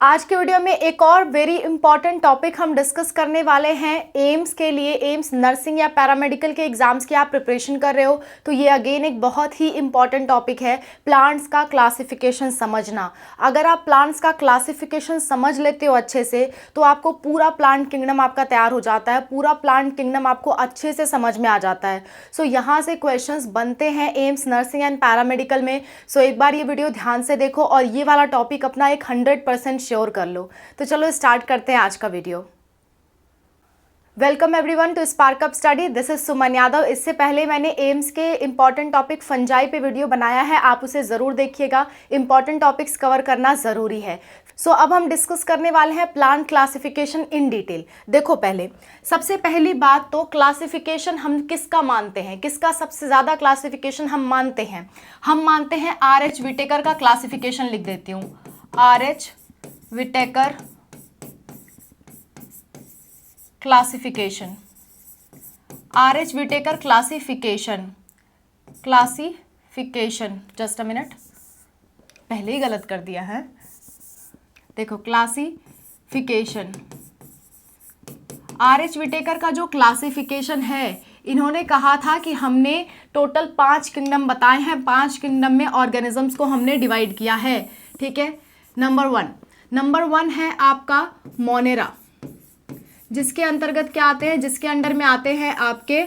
आज के वीडियो में एक और वेरी इंपॉर्टेंट टॉपिक हम डिस्कस करने वाले हैं एम्स के लिए। एम्स नर्सिंग या पैरामेडिकल के एग्जाम्स की आप प्रिपरेशन कर रहे हो तो ये अगेन एक बहुत ही इंपॉर्टेंट टॉपिक है, प्लांट्स का क्लासिफिकेशन समझना। अगर आप प्लांट्स का क्लासिफिकेशन समझ लेते हो अच्छे से तो आपको पूरा प्लांट किंगडम आपका तैयार हो जाता है, पूरा प्लांट किंगडम आपको अच्छे से समझ में आ जाता है। सो यहाँ से क्वेश्चंस बनते हैं एम्स नर्सिंग एंड पैरामेडिकल में। सो एक बार ये वीडियो ध्यान से देखो और ये वाला टॉपिक अपना एक 100% श्योर कर लो। तो चलो स्टार्ट करते हैं आज का video. Welcome everyone to Spark Up Study, this is Suman Yadav. इससे पहले मैंने एम्स के इंपॉर्टेंट टॉपिक फंजाई पे वीडियो बनाया है, आप उसे ज़रूर देखिएगा। इंपॉर्टेंट टॉपिक्स कवर करना ज़रूरी है। सो अब हम डिस्कस करने वाले हैं प्लांट क्लासिफिकेशन इन डिटेल। देखो पहले सबसे पहली बात तो क्लासिफिकेशन हम किसका मानते हैं, किसका सबसे ज़्यादा क्लासिफिकेशन हम मानते हैं। हम मानते हैं आर.एच. विटेकर का क्लासिफिकेशन। लिख देती हूँ, R H. Whittaker classification. R H. Whittaker classification just a minute, पहले ही गलत कर दिया है। देखो क्लासिफिकेशन, आर.एच. विटेकर का जो क्लासिफिकेशन है, इन्होंने कहा था कि हमने टोटल 5 किंगडम बताए हैं, 5 किंगडम में ऑर्गेनिजम्स को हमने डिवाइड किया है। ठीक है, नंबर वन है आपका मोनेरा, जिसके अंतर्गत क्या आते हैं, जिसके अंडर में आते हैं आपके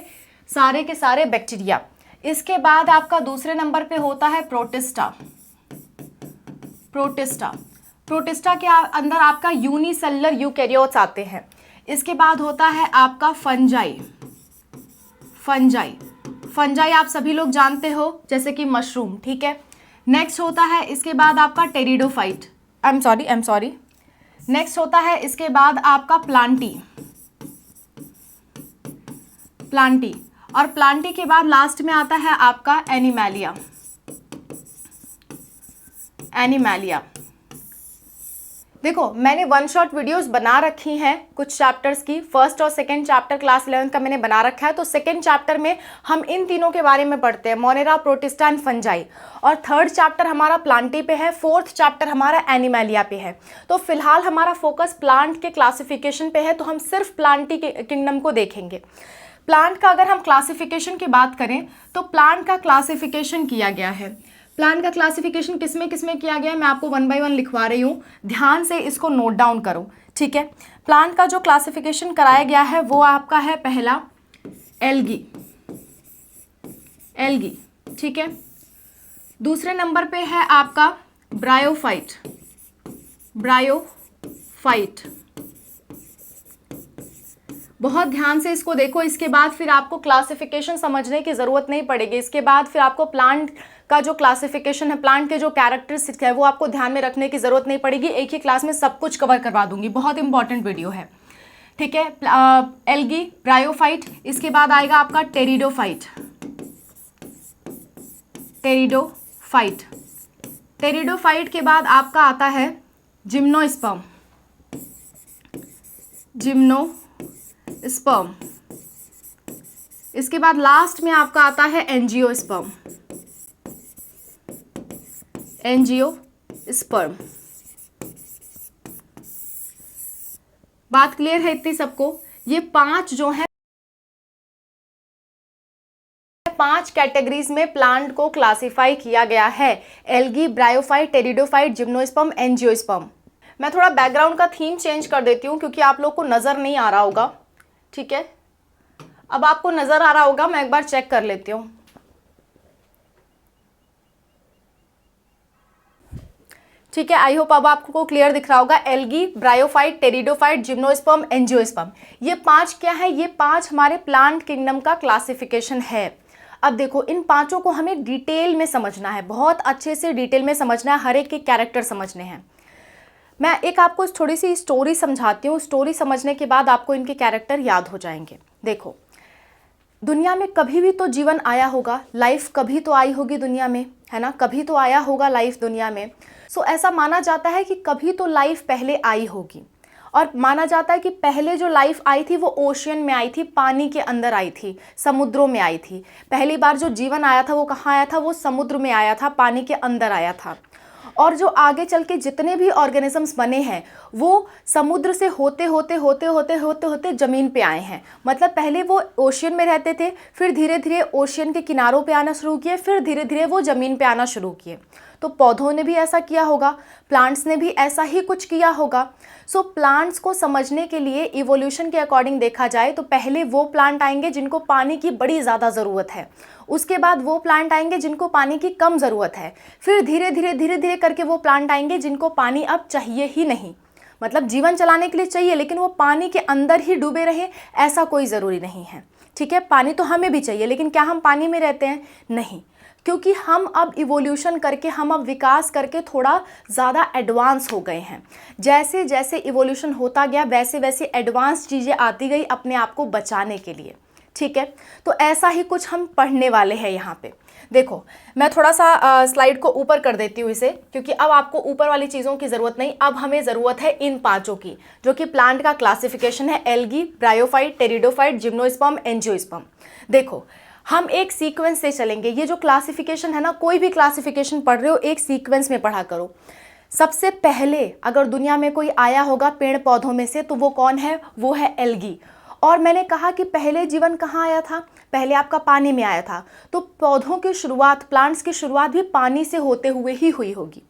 सारे के सारे बैक्टीरिया। इसके बाद आपका दूसरे नंबर पे होता है प्रोटिस्टा। प्रोटिस्टा के अंदर आपका यूनिसेलुलर यूकैरियोट्स आते हैं। इसके बाद होता है आपका फंजाई आप सभी लोग जानते हो, जैसे कि मशरूम। ठीक है, नेक्स्ट होता है इसके बाद आपका pteridophyte, I am sorry. Next होता है इसके बाद आपका प्लांटी, और प्लांटी के बाद लास्ट में आता है आपका एनिमैलिया। देखो मैंने वन शॉट वीडियोस बना रखी हैं कुछ चैप्टर्स की। फर्स्ट और सेकंड चैप्टर क्लास 11 का मैंने बना रखा है। तो सेकंड चैप्टर में हम इन तीनों के बारे में पढ़ते हैं, मोनेरा, प्रोटिस्टा एंड फंजाई। और थर्ड चैप्टर हमारा प्लांटी पे है, फोर्थ चैप्टर हमारा एनिमैलिया पे है। तो फिलहाल हमारा फोकस प्लांट के क्लासिफिकेशन पे है, तो हम सिर्फ प्लांटी के किंगडम को देखेंगे। प्लांट का अगर हम क्लासिफिकेशन की बात करें तो प्लांट का क्लासिफिकेशन किया गया है। प्लांट का क्लासिफिकेशन किसमें किया गया है, मैं आपको 1 बाय 1 लिखवा रही हूँ, ध्यान से इसको नोट डाउन करो। ठीक है, प्लांट का जो क्लासिफिकेशन कराया गया है वो आपका है पहला एल्गी। ठीक है, दूसरे नंबर पे है आपका ब्रायोफाइट। बहुत ध्यान से इसको देखो। इसके बाद फिर आपको क्लासिफिकेशन समझने की ज़रूरत नहीं पड़ेगी। इसके बाद फिर आपको प्लांट का जो क्लासिफिकेशन है, प्लांट के जो कैरेक्टरिस्टिक्स है, वो आपको ध्यान में रखने की ज़रूरत नहीं पड़ेगी। एक ही क्लास में सब कुछ कवर करवा दूंगी, बहुत इंपॉर्टेंट वीडियो है। ठीक है, एल्गी, ब्रायोफाइट, इसके बाद आएगा आपका टेरिडोफाइट के बाद आपका आता है जिम्नोस्पर्म। इसके बाद लास्ट में आपका आता है एंजियोस्पर्म। बात क्लियर है इतनी सबको? ये 5 जो है, 5 कैटेगरीज में प्लांट को क्लासिफाई किया गया है, algae, bryophyte, pteridophyte, gymnosperm, angiosperm. मैं थोड़ा बैकग्राउंड का थीम चेंज कर देती हूँ क्योंकि आप लोग को नज़र नहीं आ रहा होगा। ठीक है, अब आपको नज़र आ रहा होगा, मैं एक बार चेक कर लेती हूँ। ठीक है, आई होप अब आपको क्लियर दिख रहा होगा। Algae, bryophyte, pteridophyte, gymnosperm, angiosperm, ये 5 क्या है, ये 5 हमारे प्लांट किंगडम का क्लासिफिकेशन है। अब देखो इन 5 को हमें डिटेल में समझना है, बहुत अच्छे से डिटेल में समझना है, हर एक के कैरेक्टर समझने हैं। मैं एक आपको थोड़ी सी स्टोरी समझाती हूँ, स्टोरी समझने के बाद आपको इनके कैरेक्टर याद हो जाएंगे। देखो, दुनिया में कभी भी तो जीवन आया होगा, लाइफ कभी तो आई होगी दुनिया में, है ना, कभी तो आया होगा लाइफ दुनिया में। सो ऐसा माना जाता है कि कभी तो लाइफ पहले आई होगी, और माना जाता है कि पहले जो लाइफ आई थी वो ओशियन में आई थी, पानी के अंदर आई थी, समुद्रों में आई थी। पहली बार जो जीवन आया था वो कहाँ आया था, वो समुद्र में आया था, पानी के अंदर आया था। और जो आगे चल के जितने भी ऑर्गेनिजम्स बने हैं वो समुद्र से होते होते होते होते होते होते ज़मीन पे आए हैं। मतलब पहले वो ओशियन में रहते थे, फिर धीरे धीरे ओशियन के किनारों पे आना शुरू किए, फिर धीरे धीरे वो ज़मीन पे आना शुरू किए। तो पौधों ने भी ऐसा किया होगा, प्लांट्स ने भी ऐसा ही कुछ किया होगा। सो प्लांट्स को समझने के लिए इवोल्यूशन के अकॉर्डिंग देखा जाए तो पहले वो प्लांट आएंगे जिनको पानी की बड़ी ज़्यादा ज़रूरत है, उसके बाद वो प्लांट आएंगे जिनको पानी की कम ज़रूरत है, फिर धीरे धीरे करके वो प्लांट आएंगे जिनको पानी अब चाहिए ही नहीं। मतलब जीवन चलाने के लिए चाहिए लेकिन वो पानी के अंदर ही डूबे रहे ऐसा कोई ज़रूरी नहीं है। ठीक है, पानी तो हमें भी चाहिए, लेकिन क्या हम पानी में रहते हैं? नहीं, क्योंकि हम अब इवोल्यूशन करके, हम अब विकास करके थोड़ा ज़्यादा एडवांस हो गए हैं। जैसे जैसे इवोल्यूशन होता गया वैसे वैसे एडवांस चीज़ें आती गई अपने आप को बचाने के लिए। ठीक है, तो ऐसा ही कुछ हम पढ़ने वाले हैं यहाँ पे। देखो मैं थोड़ा सा स्लाइड को ऊपर कर देती हूँ इसे, क्योंकि अब आपको ऊपर वाली चीज़ों की ज़रूरत नहीं, अब हमें ज़रूरत है इन पांचों की, जो कि प्लांट का क्लासिफिकेशन है: algae, bryophyte, pteridophyte, gymnosperm, angiosperm. देखो हम एक सीक्वेंस से चलेंगे। ये जो क्लासिफिकेशन है ना, कोई भी क्लासिफिकेशन पढ़ रहे हो एक सीक्वेंस में पढ़ा करो। सबसे पहले अगर दुनिया में कोई आया होगा पेड़ पौधों में से तो वो कौन है? वो है एल्गी। और मैंने कहा कि पहले जीवन कहाँ आया था? पहले आपका पानी में आया था। तो पौधों की शुरुआत, प्लांट्स की शुरुआत भी पानी से होते हुए ही हुई होगी।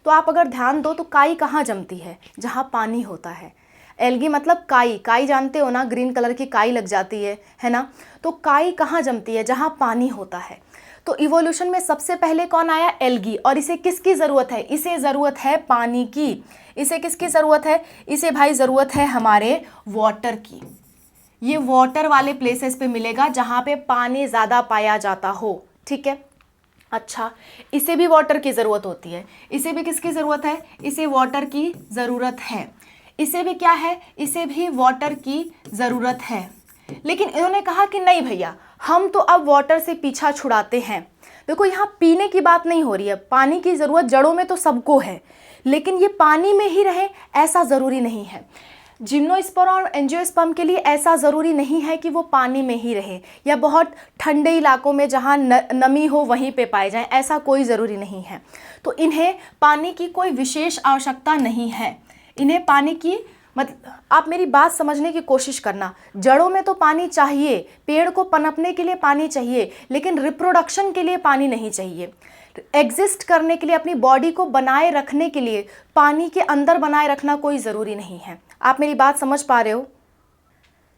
तो आप अगर ध्यान दो तो काई कहाँ जमती है? जहाँ पानी होता है। एल्गी मतलब काई, काई जानते हो ना, ग्रीन कलर की काई लग जाती है ना। तो काई कहाँ जमती है? जहाँ पानी होता है। तो इवोल्यूशन में सबसे पहले कौन आया? एल्गी। और इसे किसकी ज़रूरत है? इसे ज़रूरत है पानी की। इसे किसकी ज़रूरत है? इसे भाई ज़रूरत है हमारे वाटर की। ये वाटर वाले प्लेसेस पे मिलेगा जहाँ पे पानी ज़्यादा पाया जाता हो। ठीक है, अच्छा, इसे भी वाटर की ज़रूरत होती है। इसे भी किसकी ज़रूरत है? इसे वाटर की ज़रूरत है। इसे भी क्या है? इसे भी वाटर की ज़रूरत है। लेकिन इन्होंने कहा कि नहीं भैया, हम तो अब वाटर से पीछा छुड़ाते हैं। देखो यहाँ पीने की बात नहीं हो रही है, पानी की ज़रूरत जड़ों में तो सबको है, लेकिन ये पानी में ही रहे ऐसा ज़रूरी नहीं है। जिम्नोस्पर्म और एंजियोस्पर्म के लिए ऐसा ज़रूरी नहीं है कि वो पानी में ही रहे या बहुत ठंडे इलाकों में जहाँ नमी हो वहीं पे पाए जाएं, ऐसा कोई ज़रूरी नहीं है। तो इन्हें पानी की कोई विशेष आवश्यकता नहीं है। इन्हें पानी की आप मेरी बात समझने की कोशिश करना। जड़ों में तो पानी चाहिए, पेड़ को पनपने के लिए पानी चाहिए, लेकिन रिप्रोडक्शन के लिए पानी नहीं चाहिए। एग्जिस्ट करने के लिए, अपनी बॉडी को बनाए रखने के लिए पानी के अंदर बनाए रखना कोई ज़रूरी नहीं है। आप मेरी बात समझ पा रहे हो?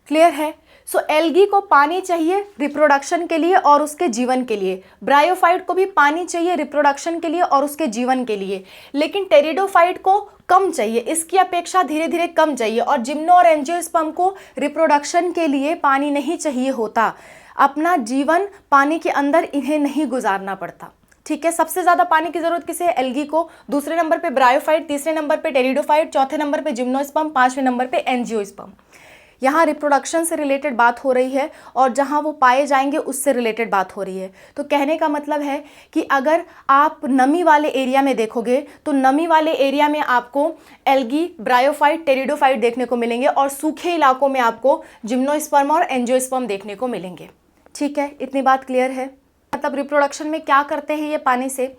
क्लियर है? सो एल्गी को पानी चाहिए रिप्रोडक्शन के लिए और उसके जीवन के लिए। ब्रायोफाइट को भी पानी चाहिए रिप्रोडक्शन के लिए और उसके जीवन के लिए, लेकिन टेरिडोफाइट को कम चाहिए, इसकी अपेक्षा धीरे धीरे कम चाहिए। और जिम्नो और एंजियोस्पर्म को रिप्रोडक्शन के लिए पानी नहीं चाहिए होता। अपना जीवन पानी के अंदर इन्हें नहीं गुजारना पड़ता। ठीक है, सबसे ज़्यादा पानी की ज़रूरत किसे है? एल्गी को। दूसरे नंबर पे ब्रायोफाइट, तीसरे नंबर पे टेरिडोफाइट, चौथे नंबर पे जिम्नोस्पर्म, पांचवें नंबर पे एंजियोस्पर्म। यहाँ रिप्रोडक्शन से रिलेटेड बात हो रही है और जहाँ वो पाए जाएंगे उससे रिलेटेड बात हो रही है। तो कहने का मतलब है कि अगर आप नमी वाले एरिया में देखोगे तो नमी वाले एरिया में आपको एल्गी, ब्रायोफाइट, टेरिडोफाइट देखने को मिलेंगे और सूखे इलाकों में आपको जिम्नोस्पर्म और एंजियोस्पर्म देखने को मिलेंगे। ठीक है, इतनी बात क्लियर है? मतलब रिप्रोडक्शन में क्या करते हैं ये पानी से?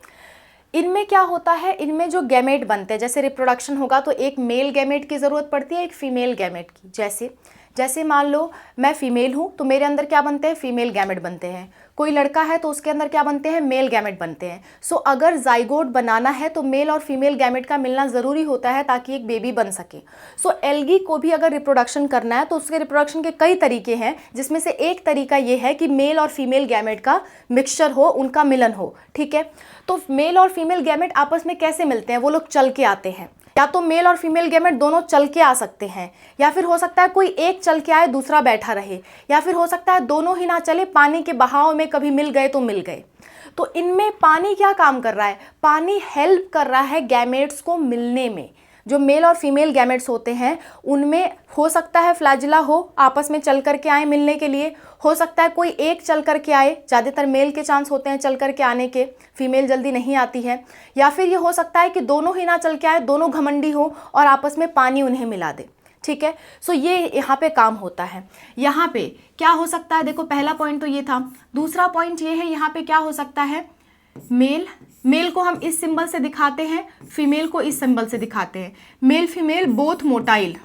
इनमें क्या होता है, इनमें जो गैमेट बनते हैं, जैसे रिप्रोडक्शन होगा तो एक मेल गैमेट की ज़रूरत पड़ती है, एक फीमेल गैमेट की। जैसे मान लो मैं फीमेल हूँ तो मेरे अंदर क्या बनते हैं? फीमेल गैमेट बनते हैं। कोई लड़का है तो उसके अंदर क्या बनते हैं? मेल गैमेट बनते हैं। सो अगर जाइगोट बनाना है तो मेल और फीमेल गैमेट का मिलना ज़रूरी होता है ताकि एक बेबी बन सके। सो एल्गी को भी अगर रिप्रोडक्शन करना है तो उसके रिप्रोडक्शन के कई तरीके हैं, जिसमें से एक तरीका ये है कि मेल और फीमेल गैमेट का मिक्सचर हो, उनका मिलन हो। ठीक है, तो मेल और फीमेल गैमेट आपस में कैसे मिलते हैं? वो लोग चल के आते हैं। या तो मेल और फीमेल गैमेट दोनों चल के आ सकते हैं, या फिर हो सकता है कोई एक चल के आए दूसरा बैठा रहे, या फिर हो सकता है दोनों ही ना चले, पानी के बहाव में कभी मिल गए तो मिल गए। तो इनमें पानी क्या काम कर रहा है? पानी हेल्प कर रहा है गैमेट्स को मिलने में। जो मेल और फीमेल गैमेट्स होते हैं उनमें हो सकता है फ्लैजिला हो, आपस में चल करके आए मिलने के लिए। हो सकता है कोई एक चल करके आए, ज़्यादातर मेल के चांस होते हैं चल करके आने के, फीमेल जल्दी नहीं आती है। या फिर ये हो सकता है कि दोनों ही ना चल के आए, दोनों घमंडी हो और आपस में पानी उन्हें मिला दे। ठीक है, सो ये यहाँ पे काम होता है। यहाँ पे क्या हो सकता है? देखो पहला पॉइंट तो ये था। दूसरा पॉइंट ये है, यहाँ पे क्या हो सकता है? मेल को हम इस सिंबल से दिखाते हैं, फीमेल को इस सिंबल से दिखाते हैं। Mail female both motile,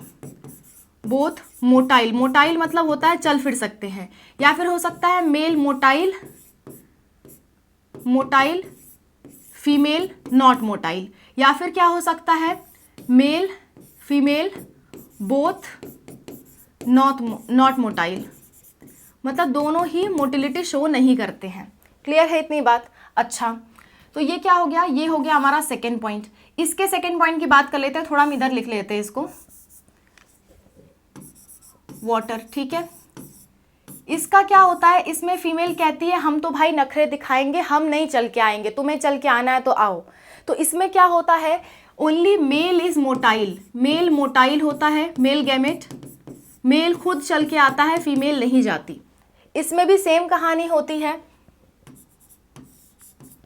motile मतलब होता है चल फिर सकते हैं, या फिर हो सकता है male motile female not motile, या फिर क्या हो सकता है male female both not motile, मतलब दोनों ही मोटिलिटी शो नहीं करते हैं। क्लियर है इतनी बात? अच्छा, तो ये क्या हो गया, ये हो गया हमारा सेकेंड पॉइंट। इसके सेकेंड पॉइंट की बात कर लेते हैं, थोड़ा हम इधर लिख लेते हैं इसको, वाटर। ठीक है, इसका क्या होता है, इसमें फीमेल कहती है हम तो भाई नखरे दिखाएंगे, हम नहीं चल के आएंगे, तुम्हें चल के आना है तो आओ। तो इसमें क्या होता है, only male is motile, male motile होता है, मेल गैमेट, मेल खुद चल के आता है, फीमेल नहीं जाती। इसमें भी सेम कहानी होती है,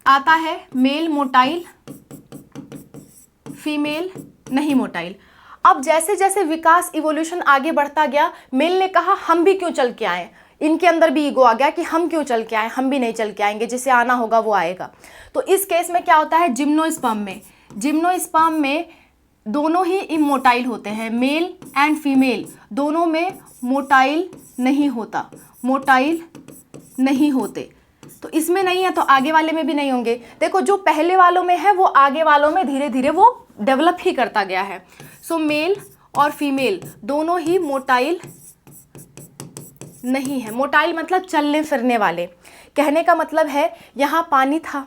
आता है मेल मोटाइल फीमेल नहीं मोटाइल। अब जैसे जैसे विकास इवोल्यूशन आगे बढ़ता गया, मेल ने कहा हम भी क्यों चल के आए, इनके अंदर भी ईगो आ गया कि हम क्यों चल के आए, हम भी नहीं चल के आएंगे, जिसे आना होगा वो आएगा। तो इस केस में क्या होता है, जिम्नोस्पर्म में दोनों ही इमोटाइल होते हैं, मेल एंड फीमेल दोनों में मोटाइल नहीं होते। तो इसमें नहीं है तो आगे वाले में भी नहीं होंगे। देखो जो पहले वालों में है वो आगे वालों में धीरे धीरे वो डेवलप ही करता गया है। सो मेल और फीमेल दोनों ही मोटाइल नहीं है। मोटाइल मतलब चलने फिरने वाले। कहने का मतलब है यहाँ पानी था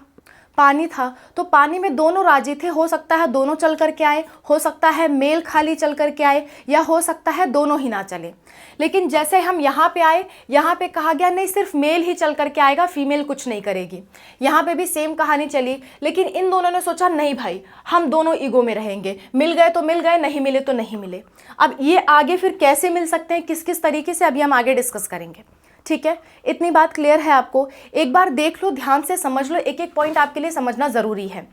तो पानी में दोनों राजी थे, हो सकता है दोनों चल करके आए, हो सकता है मेल खाली चल करके आए, या हो सकता है दोनों ही ना चले। लेकिन जैसे हम यहाँ पे आए, यहाँ पे कहा गया नहीं सिर्फ मेल ही चल करके आएगा, फीमेल कुछ नहीं करेगी। यहाँ पे भी सेम कहानी चली, लेकिन इन दोनों ने सोचा नहीं भाई हम दोनों ईगो में रहेंगे, मिल गए तो मिल गए, नहीं मिले तो नहीं मिले। अब ये आगे फिर कैसे मिल सकते हैं, किस किस तरीके से, अभी हम आगे डिस्कस करेंगे। ठीक है, इतनी बात क्लियर है आपको? एक बार देख लो, ध्यान से समझ लो, एक एक पॉइंट आपके लिए समझना ज़रूरी है।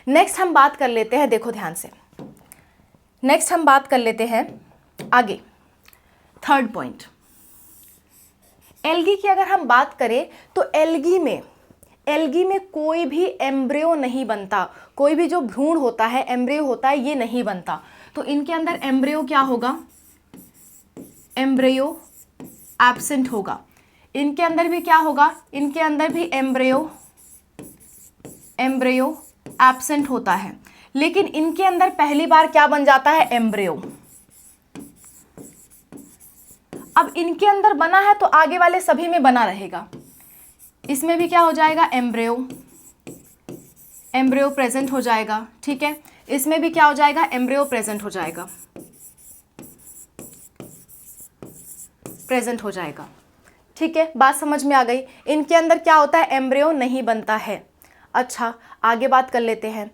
नेक्स्ट हम बात कर लेते हैं, देखो ध्यान से, नेक्स्ट हम बात कर लेते हैं आगे, थर्ड पॉइंट। एल्गी की अगर हम बात करें तो एल्गी में कोई भी एम्ब्रियो नहीं बनता, कोई भी जो भ्रूण होता है, एम्ब्रियो होता है, ये नहीं बनता। तो इनके अंदर एम्ब्रियो क्या होगा, एम्ब्रियो एब्सेंट होगा। इनके अंदर भी क्या होगा, इनके अंदर भी एम्ब्रियो एब्सेंट होता है। लेकिन इनके अंदर पहली बार क्या बन जाता है, एम्ब्रियो। अब इनके अंदर बना है तो आगे वाले सभी में बना रहेगा। इसमें भी क्या हो जाएगा, एम्ब्रियो प्रेजेंट हो जाएगा। ठीक है, इसमें भी क्या हो जाएगा, एम्ब्रियो प्रेजेंट हो जाएगा। ठीक है, बात समझ में आ गई? इनके अंदर क्या होता है, एम्ब्रियो नहीं बनता है। अच्छा, आगे बात कर लेते हैं।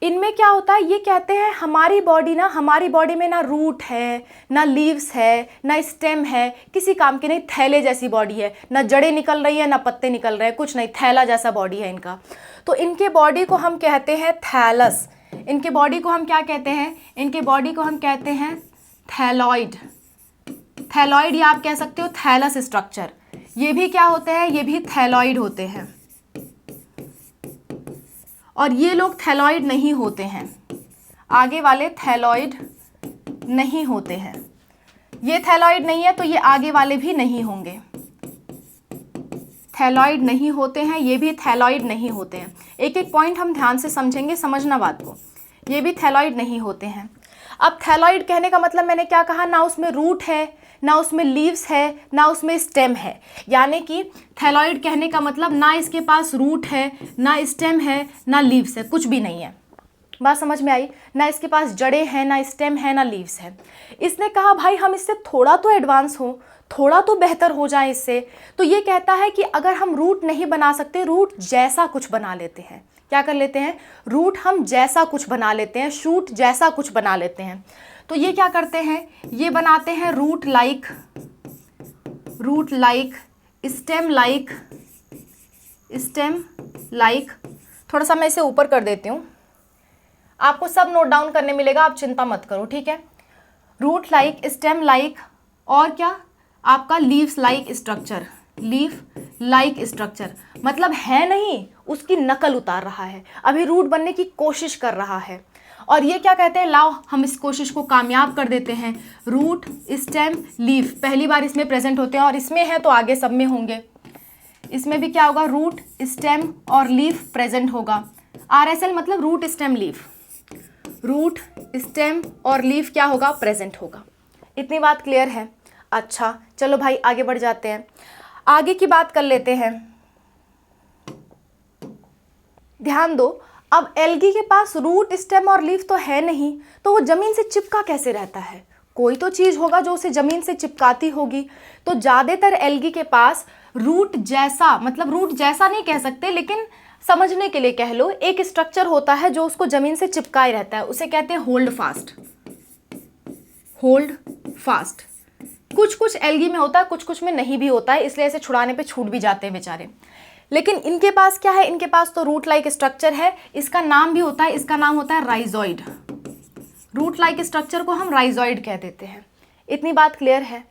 इनमें क्या होता है, ये कहते हैं हमारी बॉडी में ना रूट है, ना लीव्स है, ना स्टेम है, किसी काम की नहीं, थैले जैसी बॉडी है, ना जड़ें निकल रही है ना पत्ते निकल रहे हैं, कुछ नहीं, थैला जैसा बॉडी है इनका। तो इनके बॉडी को हम कहते हैं थैलस। इनके बॉडी को हम क्या कहते हैं, इनके बॉडी को हम कहते हैं थैलॉइड, या आप कह सकते हो थैलस स्ट्रक्चर। ये भी क्या होते हैं, ये भी थैलॉइड होते हैं। और ये लोग थैलॉइड नहीं होते हैं, आगे वाले थैलॉइड नहीं होते हैं। ये थैलॉइड नहीं है तो ये आगे वाले भी नहीं होंगे, थैलॉइड नहीं होते हैं, ये भी थैलॉइड नहीं होते हैं। एक एक पॉइंट हम ध्यान से समझेंगे, समझना बात को। ये भी थैलॉइड नहीं होते हैं। अब थैलॉइड कहने का मतलब मैंने क्या कहा, ना उसमें रूट है, ना उसमें लीव्स है, ना उसमें स्टेम है। यानी कि थैलॉइड कहने का मतलब ना इसके पास रूट है, ना स्टेम है, ना लीव्स है, कुछ भी नहीं है। बात समझ में आई? ना इसके पास जड़ें हैं, ना स्टेम है, ना लीव्स है। इसने कहा भाई हम इससे थोड़ा तो एडवांस हो, थोड़ा तो बेहतर हो जाए इससे। तो ये कहता है कि अगर हम रूट नहीं बना सकते, रूट जैसा कुछ बना लेते हैं। क्या कर लेते हैं, रूट हम जैसा कुछ बना लेते हैं, शूट जैसा कुछ बना लेते हैं। तो ये क्या करते हैं, ये बनाते हैं रूट लाइक, स्टेम लाइक। थोड़ा सा मैं इसे ऊपर कर देती हूँ, आपको सब नोट डाउन करने मिलेगा, आप चिंता मत करो। ठीक है, रूट लाइक, स्टेम लाइक, और क्या आपका leaves like structure, leaf like structure, मतलब है नहीं, उसकी नकल उतार रहा है, अभी रूट बनने की कोशिश कर रहा है। और ये क्या कहते हैं, लाओ हम इस कोशिश को कामयाब कर देते हैं। रूट स्टेम लीफ पहली बार इसमें प्रेजेंट होते हैं, और इसमें है तो आगे सब में होंगे। इसमें भी क्या होगा, रूट स्टेम और लीफ प्रेजेंट होगा। RSL मतलब root stem leaf, root stem और लीफ क्या होगा, प्रेजेंट होगा। इतनी बात क्लियर है। अच्छा चलो भाई आगे बढ़ जाते हैं, आगे की बात कर लेते हैं। ध्यान दो, अब एल्गी के पास रूट स्टेम और लीफ तो है नहीं, तो वो जमीन से चिपका कैसे रहता है, कोई तो चीज होगा जो उसे जमीन से चिपकाती होगी। तो ज्यादातर एल्गी के पास रूट जैसा, मतलब रूट जैसा नहीं कह सकते, लेकिन समझने के लिए कह लो, एक स्ट्रक्चर होता है जो उसको जमीन से चिपकाए रहता है, उसे कहते हैं होल्ड फास्ट। होल्ड फास्ट कुछ कुछ एल्गी में होता है, कुछ कुछ में नहीं भी होता है, इसलिए इसे छुड़ाने पे छूट भी जाते हैं बेचारे। लेकिन इनके पास क्या है, इनके पास तो रूट लाइक स्ट्रक्चर है, इसका नाम भी होता है, इसका नाम होता है राइजॉइड। रूट लाइक स्ट्रक्चर को हम राइजॉइड कह देते हैं। इतनी बात क्लियर है।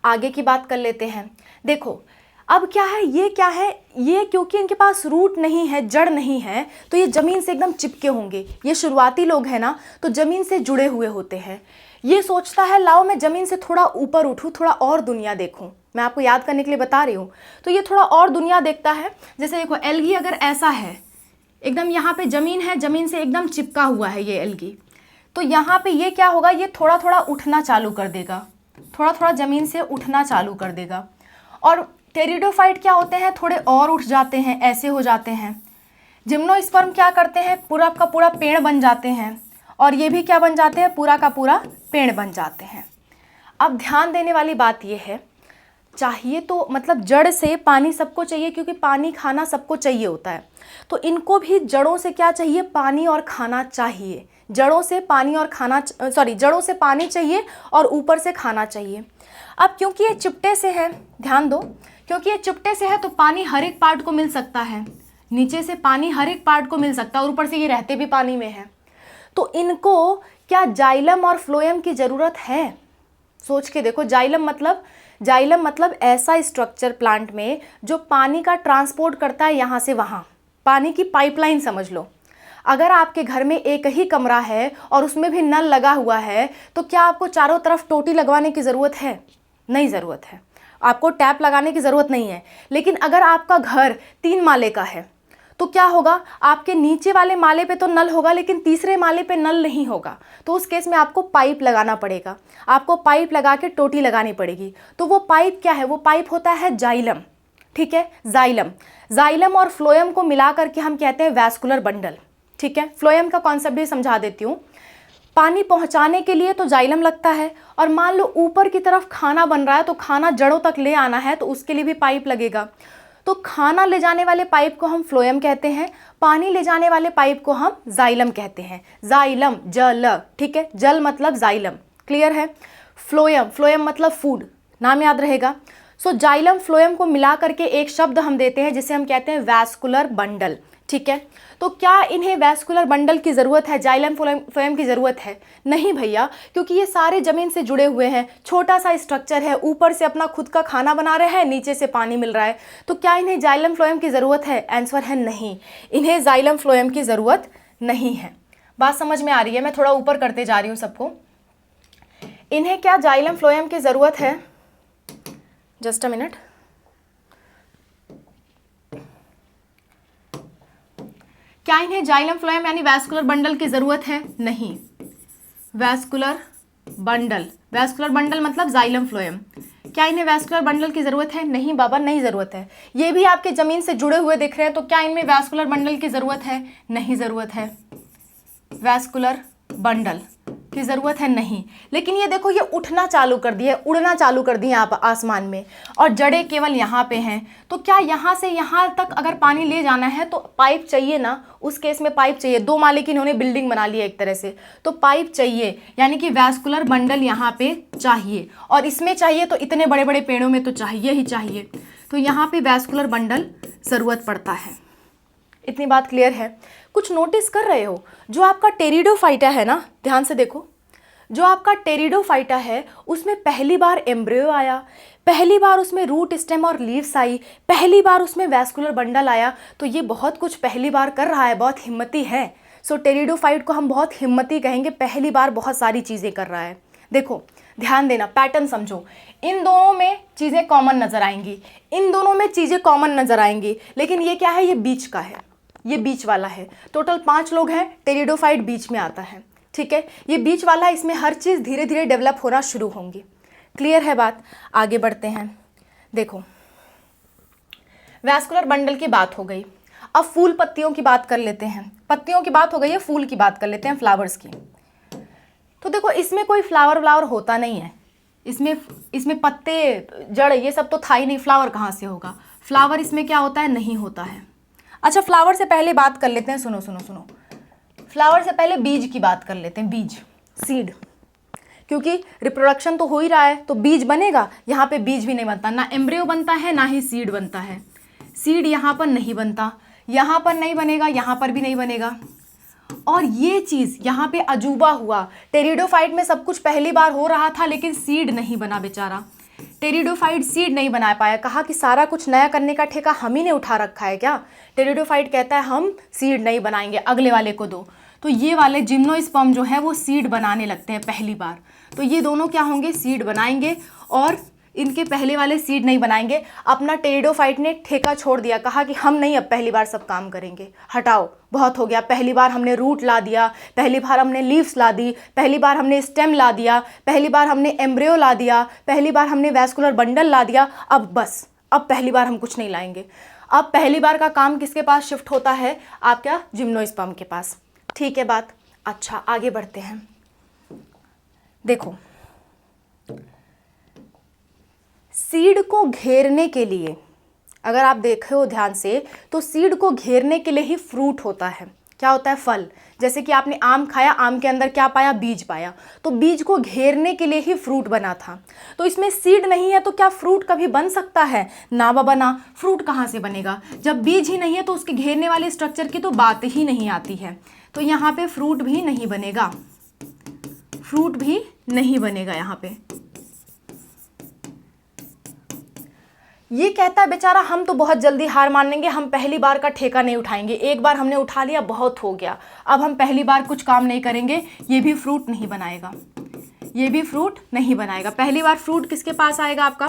आगे की बात कर लेते हैं। देखो अब क्या है, ये क्या है, ये क्योंकि इनके पास रूट नहीं है, जड़ नहीं है, तो ये ज़मीन से एकदम चिपके होंगे। ये शुरुआती लोग हैं ना, तो ज़मीन से जुड़े हुए होते हैं। ये सोचता है लाओ मैं ज़मीन से थोड़ा ऊपर उठूँ, थोड़ा और दुनिया देखूँ। मैं आपको याद करने के लिए बता रही हूँ। तो ये थोड़ा और दुनिया देखता है। जैसे देखो एल्गी अगर ऐसा है, एकदम यहाँ पे ज़मीन है, ज़मीन से एकदम चिपका हुआ है ये एल्गी, तो यहाँ पे ये क्या होगा, ये थोड़ा थोड़ा उठना चालू कर देगा, थोड़ा थोड़ा ज़मीन से उठना चालू कर देगा। और टेरिडोफाइट क्या होते हैं, थोड़े और उठ जाते हैं, ऐसे हो जाते हैं। जिम्नोस्पर्म क्या करते हैं, पूरा का पूरा पेड़ बन जाते हैं, और ये भी क्या बन जाते हैं, पूरा का पूरा पेड़ बन जाते हैं। अब ध्यान देने वाली बात ये है, चाहिए तो मतलब जड़ से पानी सबको चाहिए, क्योंकि पानी खाना सबको चाहिए होता है, तो इनको भी जड़ों से क्या चाहिए, पानी और खाना चाहिए। जड़ों से पानी और खाना, जड़ों से पानी चाहिए और ऊपर से खाना चाहिए। अब क्योंकि ये चिपटे से है, ध्यान दो, क्योंकि ये चिपटे से है तो पानी हर एक पार्ट को मिल सकता है, नीचे से पानी हर एक पार्ट को मिल सकता है, और ऊपर से ये रहते भी पानी में है। तो इनको क्या जाइलम और फ्लोएम की ज़रूरत है, सोच के देखो। जाइलम मतलब ऐसा स्ट्रक्चर प्लांट में जो पानी का ट्रांसपोर्ट करता है यहाँ से वहाँ, पानी की पाइपलाइन समझ लो। अगर आपके घर में एक ही कमरा है और उसमें भी नल लगा हुआ है, तो क्या आपको चारों तरफ टोटी लगवाने की ज़रूरत है, नहीं ज़रूरत है, आपको टैप लगाने की ज़रूरत नहीं है। लेकिन अगर आपका घर 3 माले का है, तो क्या होगा, आपके नीचे वाले माले पे तो नल होगा, लेकिन तीसरे माले पे नल नहीं होगा, तो उस केस में आपको पाइप लगाना पड़ेगा, आपको पाइप लगा के टोटी लगानी पड़ेगी। तो वो पाइप क्या है, वो पाइप होता है जाइलम, ठीक है, जाइलम और फ्लोएम को मिला करके हम कहते हैं वैस्कुलर बंडल, ठीक है। फ्लोएम का कॉन्सेप्ट भी समझा देती हूँ। पानी पहुँचाने के लिए तो जाइलम लगता है, और मान लो ऊपर की तरफ खाना बन रहा है, तो खाना जड़ों तक ले आना है, तो उसके लिए भी पाइप लगेगा। तो खाना ले जाने वाले पाइप को हम फ्लोएम कहते हैं, पानी ले जाने वाले पाइप को हम जाइलम कहते हैं। जाइलम जल, ठीक है, जल मतलब जाइलम, क्लियर है। फ्लोएम मतलब फूड, नाम याद रहेगा। सो जाइलम फ्लोएम को मिला करके एक शब्द हम देते हैं जिसे हम कहते हैं वैस्कुलर बंडल, ठीक है। तो क्या इन्हें वैस्कुलर बंडल की ज़रूरत है, जाइलम फ्लोएम की ज़रूरत है? नहीं भैया, क्योंकि ये सारे ज़मीन से जुड़े हुए हैं, छोटा सा स्ट्रक्चर है, ऊपर से अपना खुद का खाना बना रहे हैं, नीचे से पानी मिल रहा है, तो क्या इन्हें जाइलम फ्लोएम की ज़रूरत है? आंसर है नहीं, इन्हें जाइलम फ्लोएम की ज़रूरत नहीं है। बात समझ में आ रही है? मैं थोड़ा ऊपर करते जा रही हूँ सबको। इन्हें क्या जाइलम फ्लोएम की ज़रूरत है? Just a minute. क्या इन्हें जाइलम फ्लोएम यानी वैस्कुलर बंडल की ज़रूरत है? नहीं। वैस्कुलर बंडल मतलब जाइलम फ्लोएम। क्या इन्हें वैस्कुलर बंडल की ज़रूरत है? नहीं बाबा, नहीं ज़रूरत है। ये भी आपके ज़मीन से जुड़े हुए दिख रहे हैं, तो क्या इनमें वैस्कुलर बंडल की ज़रूरत है? नहीं ज़रूरत है, वैस्कुलर बंडल की ज़रूरत है नहीं। लेकिन ये देखो, ये उठना चालू कर दिए, उड़ना चालू कर दिए आप आसमान में, और जड़ें केवल यहाँ पे हैं। तो क्या यहाँ से यहाँ तक अगर पानी ले जाना है तो पाइप चाहिए ना, उस केस में पाइप चाहिए। 2 माले की इन्होंने बिल्डिंग बना ली है एक तरह से, तो पाइप चाहिए, यानी कि वैस्कुलर बंडल यहाँ पे चाहिए। और इसमें चाहिए तो इतने बड़े बड़े पेड़ों में तो चाहिए ही चाहिए, तो यहाँ पे वैस्कुलर बंडल ज़रूरत पड़ता है। इतनी बात क्लियर है? कुछ नोटिस कर रहे हो? जो आपका टेरिडोफाइटा है ना, ध्यान से देखो, जो आपका टेरिडोफाइटा है उसमें पहली बार एम्ब्रियो आया, पहली बार उसमें रूट स्टेम और लीव्स आई, पहली बार उसमें वैस्कुलर बंडल आया। तो ये बहुत कुछ पहली बार कर रहा है, बहुत हिम्मती है। सो टेरिडोफाइट को हम बहुत हिम्मती कहेंगे, पहली बार बहुत सारी चीज़ें कर रहा है। देखो ध्यान देना, पैटर्न समझो, इन दोनों में चीज़ें कॉमन नज़र आएंगी, इन दोनों में चीज़ें कॉमन नज़र आएंगी, लेकिन ये क्या है, ये बीच का है, ये बीच वाला है। टोटल 5 लोग हैं, टेरिडोफाइट बीच में आता है, ठीक है। ये बीच वाला, इसमें हर चीज़ धीरे धीरे डेवलप होना शुरू होंगी। क्लियर है बात? आगे बढ़ते हैं। देखो वैस्कुलर बंडल की बात हो गई, अब फूल पत्तियों की बात कर लेते हैं। पत्तियों की बात हो गई है, फूल की बात कर लेते हैं, फ्लावर्स की। तो देखो इसमें कोई फ्लावर होता नहीं है, इसमें पत्ते जड़ ये सब तो था ही नहीं, फ्लावर कहाँ से होगा? फ्लावर इसमें क्या होता है, नहीं होता है। अच्छा फ्लावर से पहले बात कर लेते हैं, सुनो सुनो सुनो, फ्लावर से पहले बीज की बात कर लेते हैं, बीज, सीड, क्योंकि रिप्रोडक्शन तो हो ही रहा है तो बीज बनेगा। यहाँ पे बीज भी नहीं बनता, ना एम्ब्रियो बनता है ना ही सीड बनता है। सीड यहाँ पर नहीं बनता, यहाँ पर नहीं बनेगा, यहाँ पर भी नहीं बनेगा। और ये चीज़ यहाँ पे अजूबा हुआ, टेरिडोफाइट में सब कुछ पहली बार हो रहा था लेकिन सीड नहीं बना बेचारा। टेरिडोफाइट सीड नहीं बना पाया, कहा कि सारा कुछ नया करने का ठेका हम ही ने उठा रखा है क्या? टेरिडोफाइट कहता है हम सीड नहीं बनाएंगे, अगले वाले को दो। तो ये वाले जिम्नोस्पर्म जो है वो सीड बनाने लगते हैं पहली बार। तो ये दोनों क्या होंगे, सीड बनाएंगे, और इनके पहले वाले सीड नहीं बनाएंगे। अपना टेरिडोफाइट ने ठेका छोड़ दिया, कहा कि हम नहीं अब पहली बार सब काम करेंगे, हटाओ बहुत हो गया। पहली बार हमने रूट ला दिया, पहली बार हमने लीव्स ला दी, पहली बार हमने स्टेम ला दिया, पहली बार हमने एम्ब्रियो ला दिया, पहली बार हमने वैस्कुलर बंडल ला दिया, अब बस, अब पहली बार हम कुछ नहीं लाएंगे। अब पहली बार का काम किसके पास शिफ्ट होता है, आपका जिम्नोस्पर्म के पास। ठीक है बात? अच्छा आगे बढ़ते हैं। देखो सीड को घेरने के लिए, अगर आप देखो ध्यान से, तो सीड को घेरने के लिए ही फ्रूट होता है। क्या होता है, फल। जैसे कि आपने आम खाया, आम के अंदर क्या पाया, बीज पाया, तो बीज को घेरने के लिए ही फ्रूट बना था। तो इसमें सीड नहीं है तो क्या फ्रूट कभी बन सकता है? ना बाबा ना, फ्रूट कहाँ से बनेगा? जब बीज ही नहीं है तो उसके घेरने वाले स्ट्रक्चर की तो बात ही नहीं आती है। तो यहाँ पे फ्रूट भी नहीं बनेगा, फ्रूट भी नहीं बनेगा यहाँ पे। ये कहता है बेचारा हम तो बहुत जल्दी हार मान लेंगे, हम पहली बार का ठेका नहीं उठाएंगे, एक बार हमने उठा लिया बहुत हो गया, अब हम पहली बार कुछ काम नहीं करेंगे। ये भी फ्रूट नहीं बनाएगा, ये भी फ्रूट नहीं बनाएगा। पहली बार फ्रूट किसके पास आएगा आपका?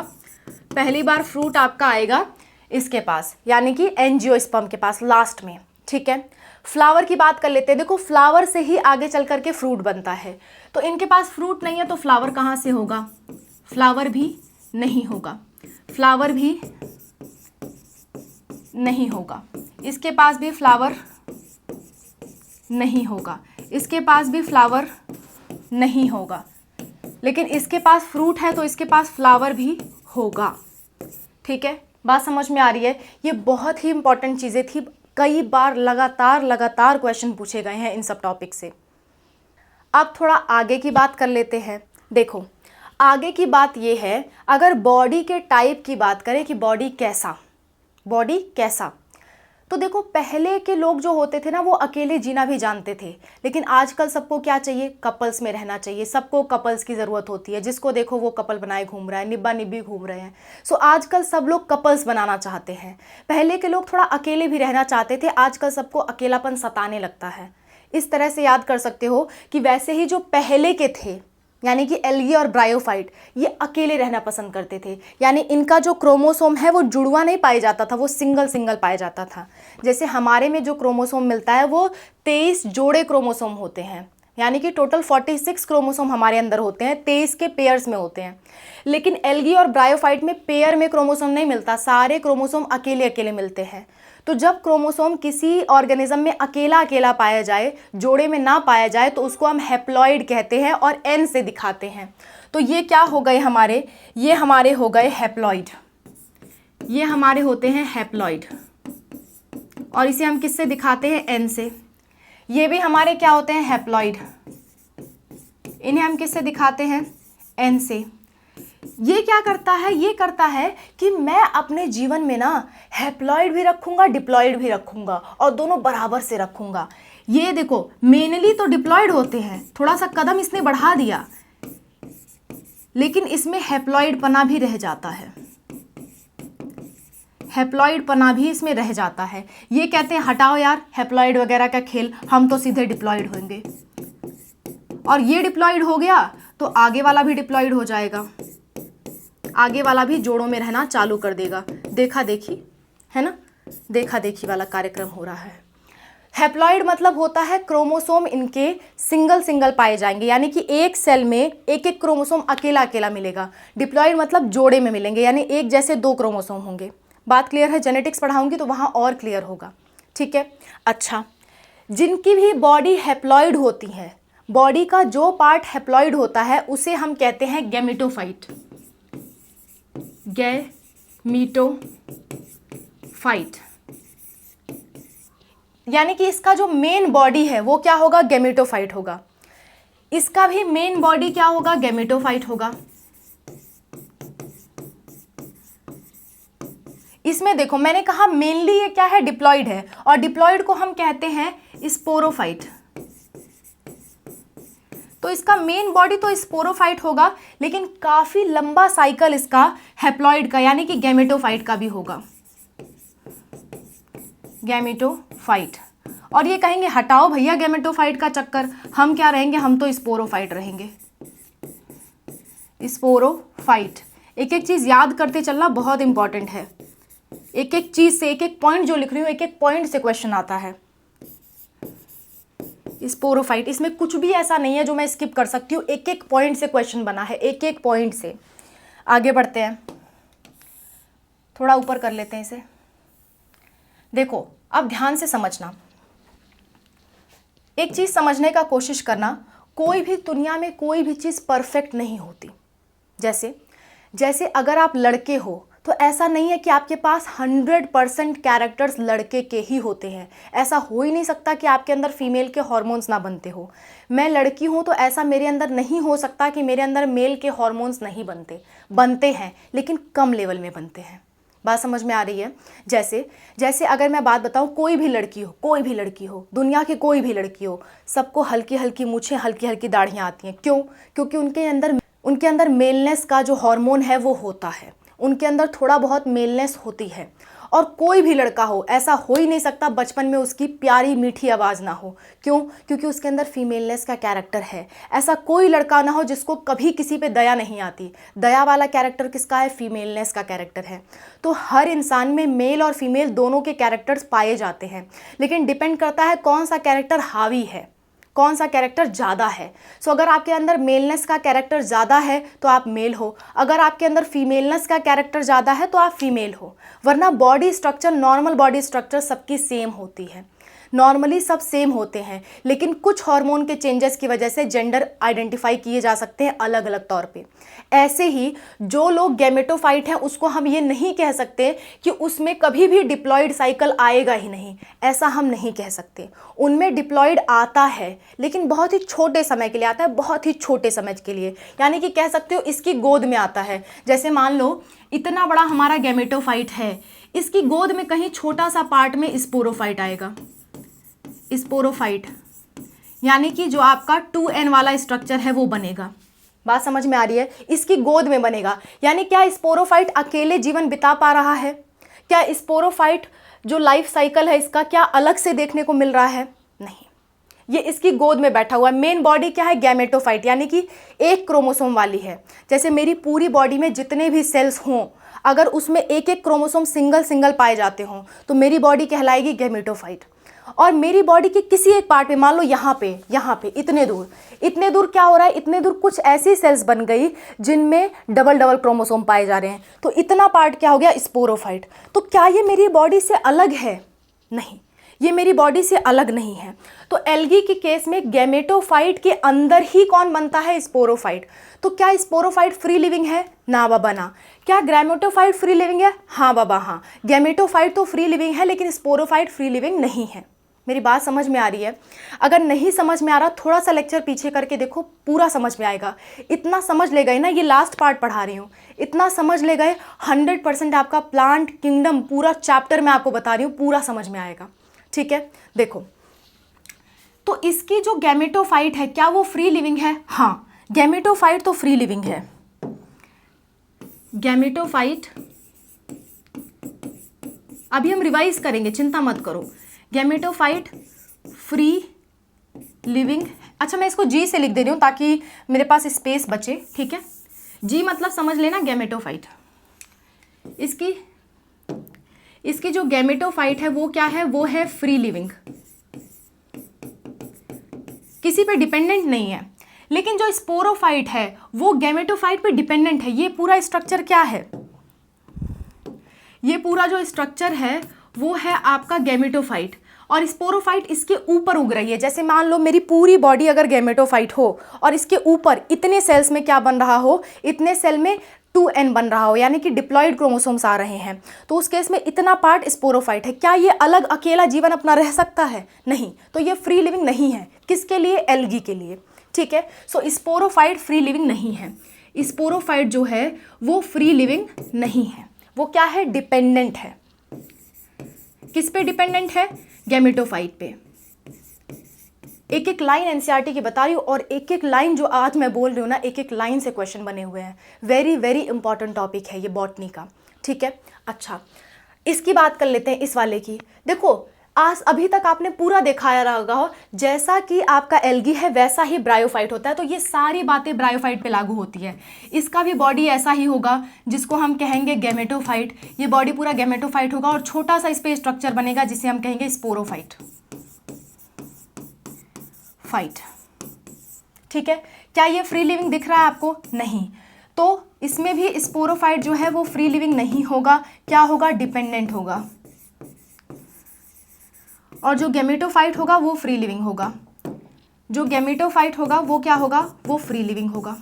पहली बार फ्रूट आपका आएगा इसके पास, यानी कि एंजियोस्पर्म के पास, लास्ट में। ठीक है, फ्लावर की बात कर लेते हैं। देखो फ्लावर से ही आगे चल करके फ्रूट बनता है, तो इनके पास फ्रूट नहीं है तो फ्लावर कहाँ से होगा? फ्लावर भी नहीं होगा, फ्लावर भी नहीं होगा, इसके पास भी फ्लावर नहीं होगा, इसके पास भी फ्लावर नहीं होगा, लेकिन इसके पास फ्रूट है तो इसके पास फ्लावर भी होगा। ठीक है, बात समझ में आ रही है? ये बहुत ही इंपॉर्टेंट चीज़ें थी, कई बार लगातार क्वेश्चन पूछे गए हैं इन सब टॉपिक से। अब थोड़ा आगे की बात कर लेते हैं। देखो आगे की बात ये है, अगर बॉडी के टाइप की बात करें कि बॉडी कैसा, तो देखो पहले के लोग जो होते थे ना वो अकेले जीना भी जानते थे, लेकिन आजकल सबको क्या चाहिए? कपल्स में रहना चाहिए, सबको कपल्स की ज़रूरत होती है। जिसको देखो वो कपल बनाए घूम रहा है, निब्बा निब्बी घूम रहे हैं। सो आजकल सब लोग कपल्स बनाना चाहते हैं। पहले के लोग थोड़ा अकेले भी रहना चाहते थे, आजकल सबको अकेलापन सताने लगता है। इस तरह से याद कर सकते हो कि वैसे ही जो पहले के थे यानी कि एल्गी और ब्रायोफाइट, ये अकेले रहना पसंद करते थे, यानी इनका जो क्रोमोसोम है वो जुड़वा नहीं पाया जाता था, वो सिंगल पाया जाता था। जैसे हमारे में जो क्रोमोसोम मिलता है वो 23 जोड़े क्रोमोसोम होते हैं, यानी कि टोटल 46 क्रोमोसोम हमारे अंदर होते हैं, 23 के पेयर्स में होते हैं। लेकिन एल्गी और ब्रायोफाइट में पेयर में क्रोमोसोम नहीं मिलता, सारे क्रोमोसोम अकेले मिलते हैं। तो जब क्रोमोसोम किसी ऑर्गेनिज्म में अकेला पाया जाए, जोड़े में ना पाया जाए, तो उसको हम हैप्लॉइड कहते हैं और एन से दिखाते हैं। तो ये क्या हो गए हमारे? ये हमारे हो गए हैप्लॉइड, ये हमारे होते हैं हैप्लॉइड, और इसे हम किससे दिखाते हैं? एन से। ये भी हमारे क्या होते हैं? हैप्लॉइड, इन्हें हम किससे दिखाते हैं? एन से। ये क्या करता है, ये करता है कि मैं अपने जीवन में ना हैप्लॉइड भी रखूंगा, डिप्लॉइड भी रखूंगा और दोनों बराबर से रखूंगा। ये देखो मेनली तो डिप्लॉइड होते हैं, थोड़ा सा कदम इसने बढ़ा दिया, लेकिन इसमें हैप्लॉइड पना भी रह जाता है, हैप्लॉइड पना भी इसमें रह जाता है। ये कहते हैं हटाओ यार हैप्लॉइड वगैरह का खेल, हम तो सीधे डिप्लॉइड होंगे। और ये डिप्लॉइड हो गया तो आगे वाला भी डिप्लॉइड हो जाएगा, आगे वाला भी जोड़ों में रहना चालू कर देगा। देखा देखी है ना, देखा देखी वाला कार्यक्रम हो रहा है। हैप्लॉइड मतलब होता है क्रोमोसोम इनके सिंगल सिंगल पाए जाएंगे, यानी कि एक सेल में एक एक क्रोमोसोम अकेला अकेला मिलेगा। डिप्लॉइड मतलब जोड़े में मिलेंगे, यानी एक जैसे दो क्रोमोसोम होंगे। बात क्लियर है? जेनेटिक्स पढ़ाऊंगी तो वहाँ और क्लियर होगा, ठीक है। अच्छा, जिनकी भी बॉडी हैप्लॉइड होती है, बॉडी का जो पार्ट हैप्लॉइड होता है उसे हम कहते हैं गैमेटोफाइट, गैमीटोफाइट। यानी कि इसका जो मेन बॉडी है वो क्या होगा, गैमेटोफाइट होगा। इसका भी मेन बॉडी क्या होगा, गैमेटोफाइट होगा। इसमें देखो मैंने कहा मेनली ये क्या है, डिप्लॉइड है, और डिप्लॉइड को हम कहते हैं स्पोरोफाइट। तो इसका मेन बॉडी तो स्पोरोफाइट होगा, लेकिन काफी लंबा साइकिल इसका हैप्लॉइड का यानी कि गैमेटोफाइट का भी होगा, गैमेटोफाइट। और ये कहेंगे हटाओ भैया गैमेटोफाइट का चक्कर, हम क्या रहेंगे, हम तो स्पोरोफाइट रहेंगे, स्पोरोफाइट। एक एक चीज याद करते चलना बहुत इंपॉर्टेंट है, एक एक चीज से, एक एक पॉइंट जो लिख रही हूं, एक एक पॉइंट से क्वेश्चन आता है। स्पोरोफाइट, इसमें कुछ भी ऐसा नहीं है जो मैं स्किप कर सकती हूँ, एक एक पॉइंट से क्वेश्चन बना है, एक एक पॉइंट से। आगे बढ़ते हैं, थोड़ा ऊपर कर लेते हैं इसे। देखो अब ध्यान से समझना, एक चीज समझने का कोशिश करना, कोई भी दुनिया में कोई भी चीज परफेक्ट नहीं होती। जैसे अगर आप लड़के हो तो ऐसा नहीं है कि आपके पास 100% कैरेक्टर्स लड़के के ही होते हैं। ऐसा हो ही नहीं सकता कि आपके अंदर फीमेल के हार्मोन्स ना बनते हो। मैं लड़की हूँ तो ऐसा मेरे अंदर नहीं हो सकता कि मेरे अंदर मेल के हार्मोन्स नहीं बनते हैं, लेकिन कम लेवल में बनते हैं। बात समझ में आ रही है? जैसे अगर मैं बात बताऊँ, कोई भी लड़की हो, दुनिया की कोई भी लड़की हो, सबको हल्की हल्की मूछें, हल्की हल्की दाढ़ियाँ आती हैं। क्यों? क्योंकि उनके अंदर मेलनेस का जो हार्मोन है वो होता है, उनके अंदर थोड़ा बहुत मेलनेस होती है। और कोई भी लड़का हो, ऐसा हो ही नहीं सकता बचपन में उसकी प्यारी मीठी आवाज़ ना हो। क्यों? क्योंकि उसके अंदर फीमेलनेस का कैरेक्टर है। ऐसा कोई लड़का ना हो जिसको कभी किसी पे दया नहीं आती। दया वाला कैरेक्टर किसका है? फीमेलनेस का कैरेक्टर है। तो हर इंसान में मेल और फीमेल दोनों के कैरेक्टर्स पाए जाते हैं, लेकिन डिपेंड करता है कौन सा कैरेक्टर हावी है, कौन सा कैरेक्टर ज़्यादा है। सो अगर आपके अंदर मेलनेस का कैरेक्टर ज़्यादा है तो आप मेल हो, अगर आपके अंदर फीमेलनेस का कैरेक्टर ज़्यादा है तो आप फीमेल हो। वरना body structure, normal body structure सबकी सेम होती है, नॉर्मली सब सेम होते हैं, लेकिन कुछ हार्मोन के चेंजेस की वजह से जेंडर आइडेंटिफाई किए जा सकते हैं अलग अलग तौर पे। ऐसे ही जो लोग गैमेटोफाइट हैं उसको हम ये नहीं कह सकते कि उसमें कभी भी डिप्लॉइड साइकिल आएगा ही नहीं, ऐसा हम नहीं कह सकते। उनमें डिप्लॉइड आता है, लेकिन बहुत ही छोटे समय के लिए आता है, बहुत ही छोटे समय के लिए। यानी कि कह सकते हो इसकी गोद में आता है। जैसे मान लो इतना बड़ा हमारा गैमेटोफाइट है, इसकी गोद में कहीं छोटा सा पार्ट में स्पोरोफाइट आएगा, स्पोरोफाइट, यानी कि जो आपका 2n वाला स्ट्रक्चर है वो बनेगा। बात समझ में आ रही है? इसकी गोद में बनेगा। यानी क्या स्पोरोफाइट अकेले जीवन बिता पा रहा है? क्या स्पोरोफाइट जो लाइफ साइकिल है इसका क्या अलग से देखने को मिल रहा है? नहीं, ये इसकी गोद में बैठा हुआ है। मेन बॉडी क्या है? गैमेटोफाइट, यानी कि एक क्रोमोसोम वाली है। जैसे मेरी पूरी बॉडी में जितने भी सेल्स हों, अगर उसमें एक एक क्रोमोसोम सिंगल सिंगल पाए जाते हों तो मेरी बॉडी कहलाएगी गैमेटोफाइट। और मेरी बॉडी के किसी एक पार्ट पे, मान लो यहाँ पे इतने दूर क्या हो रहा है? इतने दूर कुछ ऐसी सेल्स बन गई जिनमें डबल डबल क्रोमोसोम पाए जा रहे हैं, तो इतना पार्ट क्या हो गया? स्पोरोफाइट। तो क्या ये मेरी बॉडी से अलग है? नहीं, ये मेरी बॉडी से अलग नहीं है। तो एल्गी के केस में गैमेटोफाइट के अंदर ही कौन बनता है? स्पोरोफाइट। तो क्या स्पोरोफाइट फ्री लिविंग है? ना बाबा ना। क्या गैमेटोफाइट फ्री लिविंग है? हाँ बाबा हाँ। गैमेटोफाइट तो फ्री लिविंग है, लेकिन स्पोरोफाइट फ्री लिविंग नहीं है। मेरी बात समझ में आ रही है? अगर नहीं समझ में आ रहा, थोड़ा सा लेक्चर पीछे करके देखो, पूरा समझ में आएगा। इतना समझ ले गए ना, ये लास्ट पार्ट पढ़ा रही हूँ, इतना समझ ले गए 100% आपका प्लांट किंगडम पूरा चैप्टर मैं आपको बता रही हूँ, पूरा समझ में आएगा। ठीक है, देखो तो इसकी जो गैमेटोफाइट है, क्या वो फ्री लिविंग है? हाँ, गैमेटोफाइट तो फ्री लिविंग है। गैमेटोफाइट अभी हम रिवाइज करेंगे, चिंता मत करो। गैमेटोफाइट फ्री लिविंग, अच्छा मैं इसको जी से लिख दे रही हूँ ताकि मेरे पास स्पेस बचे। ठीक है, जी मतलब समझ लेना गैमेटोफाइट। इसकी जो गैमेटोफाइट है वो क्या है? वो है फ्री लिविंग, किसी पे डिपेंडेंट नहीं है। लेकिन जो स्पोरोफाइट है वो गैमेटोफाइट पे डिपेंडेंट है। ये पूरा स्ट्रक्चर क्या है? ये पूरा जो स्ट्रक्चर है वो है आपका गैमेटोफाइट, और स्पोरोफाइट इसके ऊपर उग रही है। जैसे मान लो मेरी पूरी बॉडी अगर गैमेटोफाइट हो और इसके ऊपर इतने सेल्स में क्या बन रहा हो, इतने सेल में 2n बन रहा हो, यानी कि डिप्लॉयड क्रोमोसोम्स आ रहे हैं, तो उस केस में इतना पार्ट स्पोरोफाइट है। क्या ये अलग अकेला जीवन अपना रह सकता है? नहीं, तो ये फ्री लिविंग नहीं है। किसके लिए? एल्गी के लिए। ठीक है, सो स्पोरोफाइट फ्री लिविंग नहीं है। स्पोरोफाइट जो है वो फ्री लिविंग नहीं है, वो क्या है? डिपेंडेंट है। किस पे डिपेंडेंट है? गैमेटोफाइट पे। एक एक लाइन एनसीईआरटी की बता रही हूँ, और एक एक लाइन जो आज मैं बोल रही हूँ ना, एक एक लाइन से क्वेश्चन बने हुए हैं। वेरी वेरी इंपॉर्टेंट टॉपिक है ये बॉटनी का। ठीक है, अच्छा इसकी बात कर लेते हैं, इस वाले की। देखो आज अभी तक आपने पूरा दिखाया रहा हो, जैसा कि आपका एल्गी है वैसा ही ब्रायोफाइट होता है, तो ये सारी बातें ब्रायोफाइट पे लागू होती है। इसका भी बॉडी ऐसा ही होगा जिसको हम कहेंगे गैमेटोफाइट। ये बॉडी पूरा गैमेटोफाइट होगा और छोटा सा इस पे स्ट्रक्चर बनेगा जिसे हम कहेंगे स्पोरोफाइट। ठीक है, क्या ये फ्री लिविंग दिख रहा है आपको? नहीं, तो इसमें भी स्पोरोफाइट जो है वो फ्री लिविंग नहीं होगा। क्या होगा? डिपेंडेंट होगा। और जो गैमेटोफाइट होगा वो फ्री लिविंग होगा। जो गैमेटोफाइट होगा वो क्या होगा? वो फ्री लिविंग होगा।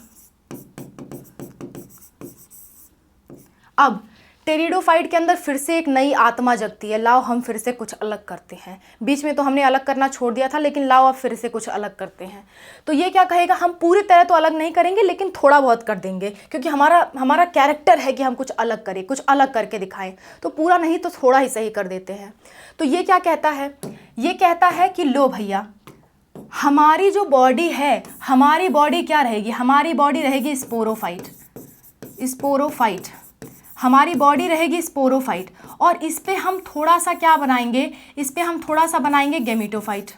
अब टेरिडोफाइट के अंदर फिर से एक नई आत्मा जगती है। लाओ हम फिर से कुछ अलग करते हैं। बीच में तो हमने अलग करना छोड़ दिया था, लेकिन लाओ अब फिर से कुछ अलग करते हैं। तो ये क्या कहेगा? हम पूरी तरह तो अलग नहीं करेंगे, लेकिन थोड़ा बहुत कर देंगे, क्योंकि हमारा कैरेक्टर है कि हम कुछ अलग करें, कुछ अलग करके दिखाएं। तो पूरा नहीं तो थोड़ा ही सही कर देते हैं। तो ये क्या कहता है? ये कहता है कि लो भैया, हमारी जो बॉडी है, हमारी बॉडी क्या रहेगी? हमारी बॉडी रहेगी स्पोरोफाइट। स्पोरोफाइट हमारी बॉडी रहेगी स्पोरोफाइट, और इस पे हम थोड़ा सा क्या बनाएंगे? इस पे हम थोड़ा सा बनाएंगे गैमेटोफाइट।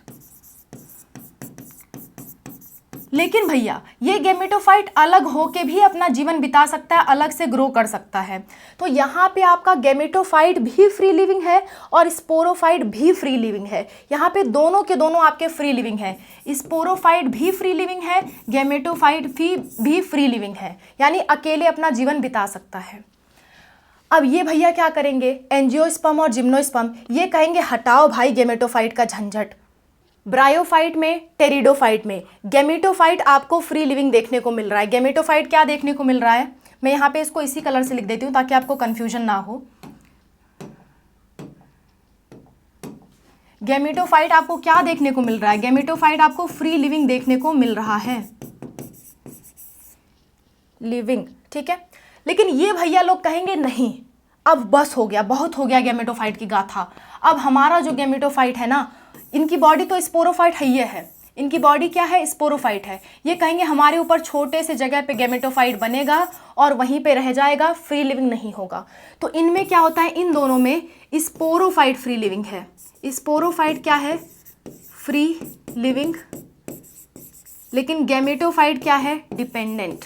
लेकिन भैया ये गैमेटोफाइट अलग होके भी अपना जीवन बिता सकता है, अलग से ग्रो कर सकता है। तो यहाँ पे आपका गैमेटोफाइट भी फ्री लिविंग है और स्पोरोफाइट भी फ्री लिविंग है। यहाँ पे दोनों के दोनों आपके फ्री लिविंग है। स्पोरोफाइट भी फ्री लिविंग है, गैमेटोफाइट भी फ्री लिविंग है, यानी अकेले अपना जीवन बिता सकता है। अब ये भैया क्या करेंगे? एंजियोस्पर्म और जिम्नोस्पर्म ये कहेंगे हटाओ भाई गैमेटोफाइट का झंझट। ब्रायोफाइट में, टेरिडोफाइट में गैमेटोफाइट आपको फ्री लिविंग देखने को मिल रहा है। गैमेटोफाइट क्या देखने को मिल रहा है? मैं यहाँ पे इसको इसी कलर से लिख देती हूँ ताकि आपको कंफ्यूजन ना हो। गैमेटोफाइट आपको क्या देखने को मिल रहा है? गैमेटोफाइट आपको फ्री लिविंग देखने को मिल रहा है, लिविंग। ठीक है, लेकिन ये भैया लोग कहेंगे नहीं, अब बस हो गया, बहुत हो गया गैमेटोफाइट की गाथा। अब हमारा जो गैमेटोफाइट है ना, इनकी बॉडी तो स्पोरोफाइट है, ये है इनकी बॉडी क्या है? स्पोरोफाइट है। ये कहेंगे हमारे ऊपर छोटे से जगह पे गैमेटोफाइट बनेगा और वहीं पे रह जाएगा, फ्री लिविंग नहीं होगा। तो इनमें क्या होता है? इन दोनों में स्पोरोफाइट फ्री लिविंग है। स्पोरोफाइट क्या है? Free living. लेकिन गैमेटोफाइट क्या है? डिपेंडेंट।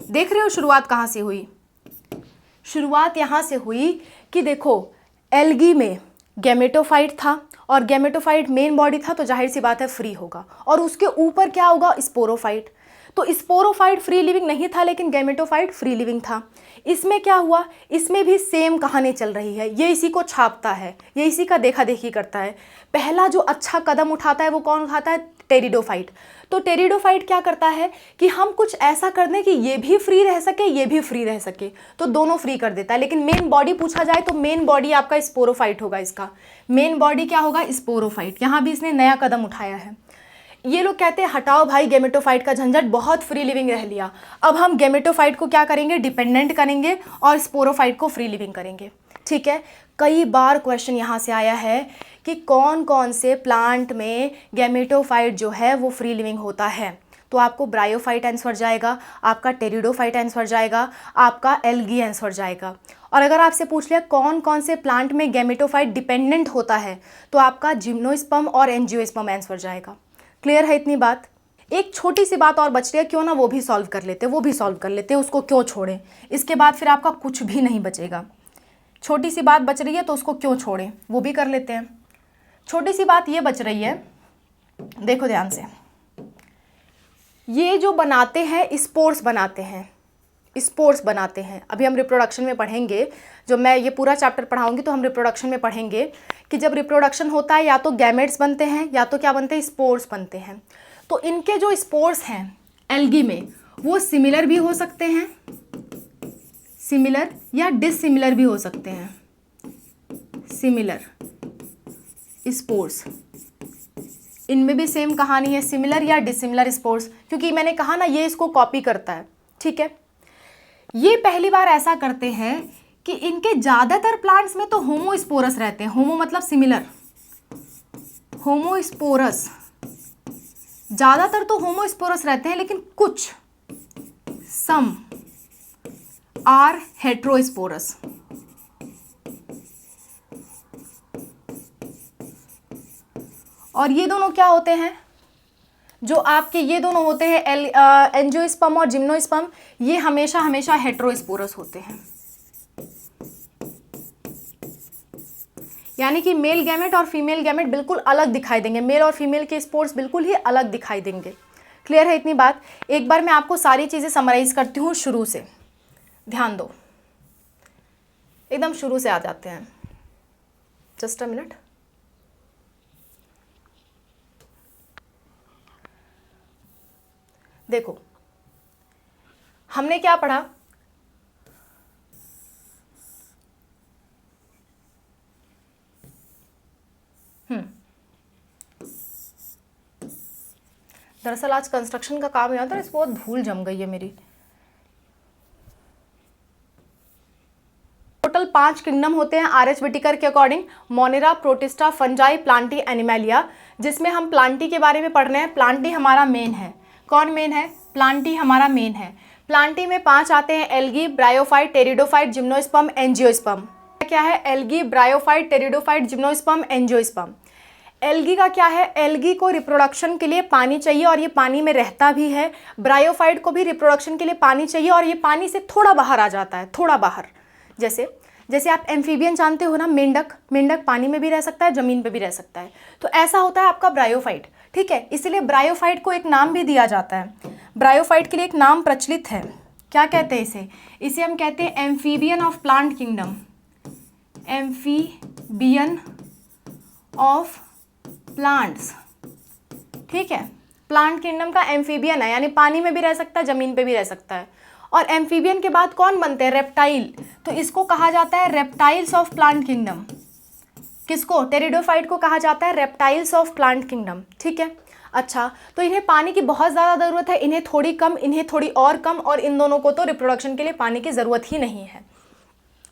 देख रहे हो शुरुआत कहाँ से हुई? शुरुआत यहाँ से हुई कि देखो एल्गी में गैमेटोफाइट था और गैमेटोफाइट मेन बॉडी था, तो जाहिर सी बात है फ्री होगा, और उसके ऊपर क्या होगा? स्पोरोफाइट। तो स्पोरोफाइट फ्री लिविंग नहीं था, लेकिन गैमेटोफाइट फ्री लिविंग था। इसमें क्या हुआ? इसमें भी सेम कहानी चल रही है। ये इसी को छापता है, ये इसी का देखा देखी करता है। पहला जो अच्छा कदम उठाता है वो कौन उठाता है? टेरिडोफाइट। तो टेरिडोफाइट क्या करता है कि हम कुछ ऐसा कर दें कि ये भी फ्री रह सके, ये भी फ्री रह सके, तो दोनों फ्री कर देता है। लेकिन मेन बॉडी पूछा जाए तो मेन बॉडी आपका स्पोरोफाइट होगा। इसका मेन बॉडी क्या होगा? स्पोरोफाइट। यहाँ भी इसने नया कदम उठाया है। ये लोग कहते हैं हटाओ भाई गैमेटोफाइट का झंझट, बहुत फ्री लिविंग रह लिया, अब हम गैमेटोफाइट को क्या करेंगे? डिपेंडेंट करेंगे और स्पोरोफाइट को फ्री लिविंग करेंगे। ठीक है, कई बार क्वेश्चन यहाँ से आया है कि कौन कौन से प्लांट में गैमेटोफाइट जो है वो फ्री लिविंग होता है। तो आपको ब्रायोफाइट आंसर जाएगा, आपका टेरिडोफाइट आंसर जाएगा, आपका एल्गी आंसर जाएगा। और अगर आपसे पूछ लिया कौन कौन से प्लांट में गैमेटोफाइट डिपेंडेंट होता है, तो आपका जिम्नोस्पर्म और एंजियोस्पर्म आंसर जाएगा। क्लियर है इतनी बात? एक छोटी सी बात और बच रही है, क्यों ना वो भी सॉल्व कर लेते, उसको क्यों छोड़ें? इसके बाद फिर आपका कुछ भी नहीं बचेगा। छोटी सी बात बच रही है तो उसको क्यों छोड़ें, वो भी कर लेते हैं। छोटी सी बात ये बच रही है, देखो ध्यान से, ये जो बनाते हैं स्पोर्स बनाते हैं। अभी हम रिप्रोडक्शन में पढ़ेंगे, जो मैं ये पूरा चैप्टर पढ़ाऊंगी तो हम रिप्रोडक्शन में पढ़ेंगे कि जब रिप्रोडक्शन होता है या तो गैमेट्स बनते हैं या तो क्या बनते हैं? स्पोर्स बनते हैं। तो इनके जो स्पोर्स हैं एल्गी में, वो सिमिलर भी हो सकते हैं, सिमिलर या डिसिमिलर भी हो सकते हैं। सिमिलर स्पोर्स, इनमें भी सेम कहानी है, सिमिलर या डिसिमिलर स्पोर्स, क्योंकि मैंने कहा ना ये इसको कॉपी करता है। ठीक है, ये पहली बार ऐसा करते हैं कि इनके ज़्यादातर प्लांट्स में तो होमोस्पोरस रहते हैं। होमो मतलब सिमिलर, होमोस्पोरस, ज़्यादातर तो होमोस्पोरस रहते हैं, लेकिन कुछ सम आर हेट्रोस्पोरस। और ये दोनों क्या होते हैं? जो आपके ये दोनों होते हैं एंजियोस्पर्म और जिम्नोस्पर्म, ये हमेशा हमेशा हेट्रोस्पोरस होते हैं। यानी कि मेल गैमेट और फीमेल गैमेट बिल्कुल अलग दिखाई देंगे, मेल और फीमेल के स्पोर्स बिल्कुल ही अलग दिखाई देंगे। क्लियर है इतनी बात? एक बार मैं आपको सारी चीज़ें समराइज करती हूँ शुरू से, ध्यान दो, एकदम शुरू से आ जाते हैं। Just a minute. देखो हमने क्या पढ़ा? दरअसल आज कंस्ट्रक्शन का काम याद है, इस बहुत धूल जम गई है मेरी। टोटल 5 किंगडम होते हैं आर एच विटिकर के according, Monera, protista, fungi, Plantae, animalia, जिसमें हम प्लांटी के बारे में पढ़ रहे हैं। प्लांटी हमारा मेन है। कौन मेन है? प्लांटी हमारा मेन है। प्लांटी में 5 आते हैं, algae, bryophyte, pteridophyte, gymnosperm, angiosperm. क्या है? Algae, bryophyte, pteridophyte, gymnosperm, angiosperm. Algae का क्या है? एल्गी को रिप्रोडक्शन के लिए पानी चाहिए और ये पानी में रहता भी है। ब्रायोफाइट को भी रिप्रोडक्शन के लिए पानी चाहिए और ये पानी से थोड़ा बाहर आ जाता है, थोड़ा बाहर। जैसे आप एम्फीबियन जानते हो ना, मेंढक पानी में भी रह सकता है, ज़मीन पे भी रह सकता है। तो ऐसा होता है आपका ब्रायोफाइट। ठीक है, इसलिए ब्रायोफाइट को एक नाम भी दिया जाता है। ब्रायोफाइट के लिए एक नाम प्रचलित है, क्या कहते हैं इसे हम कहते हैं amphibian of plant kingdom. Amphibian of plants. ठीक है, प्लांट किंगडम का एम्फीबियन है, यानी पानी में भी रह सकता है, ज़मीन पे भी रह सकता है। और एम्फीबियन के बाद कौन बनते हैं? रेप्टाइल। तो इसको कहा जाता है रेप्टाइल्स ऑफ प्लांट किंगडम। किसको? टेरिडोफाइट को कहा जाता है रेप्टाइल्स ऑफ प्लांट किंगडम। ठीक है, अच्छा, तो इन्हें पानी की बहुत ज़्यादा ज़रूरत है, इन्हें थोड़ी कम, इन्हें थोड़ी और कम, और इन दोनों को तो रिप्रोडक्शन के लिए पानी की ज़रूरत ही नहीं है।